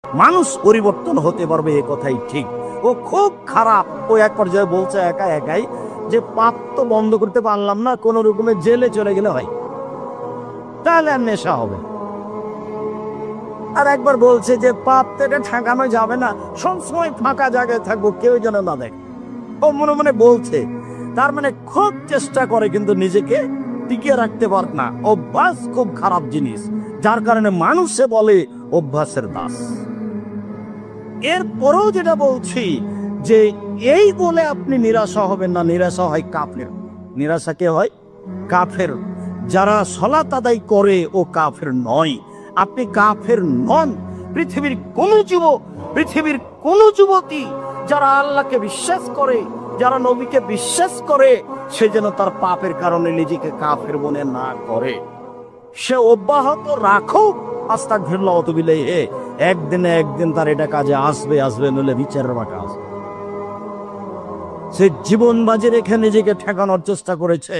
মানুষ পরিবর্তন হতে পারবে, এ কথাই ঠিক। ও খুব খারাপ। ও এক পর্যায়ে বলছে একা একাই যে পাপ তো বন্ধ করতে পারলাম না, কোন রকমের জেলে চলে গেলে হয়, তাহলে আর নেশা হবে। আর একবার বলছে যে পাপ তো এটা ঠেকানো যাবে না, সবসময় ফাঁকা জায়গায় থাকবো, কেউ যেন না দেখে। ও মনে মনে বলছে, তার মানে খুব চেষ্টা করে কিন্তু নিজেকে টিকিয়ে রাখতে পারে না। অভ্যাস খুব খারাপ জিনিস, যার কারণে মানুষে বলে অভ্যাসের দাস। এরপরেও যেটা বলছি যে এই বলে আপনি নিরাশা হবেন না, নিরাশা হয় কাফের। নিরাশা কে হয়? কাফের। যারা সালাত আদায় করে ও কাফের নয়। আপনি কাফের নন। পৃথিবীর কোন যুবতী যারা আল্লাহকে বিশ্বাস করে, যারা নবীকে বিশ্বাস করে, সে যেন তার পাপের কারণে নিজেকে কাফের মনে না করে। সে অব্যাহত রাখুক আস্তাগফিরুল্লাহ ওয়া তুবু ইলাইহি, একদিন একদিন তার এটা কাজে আসবে, নইলে বিচারের মাঠে আসবে। সে জীবন বাজি রেখে নিজেকে ঠেকানোর চেষ্টা করেছে,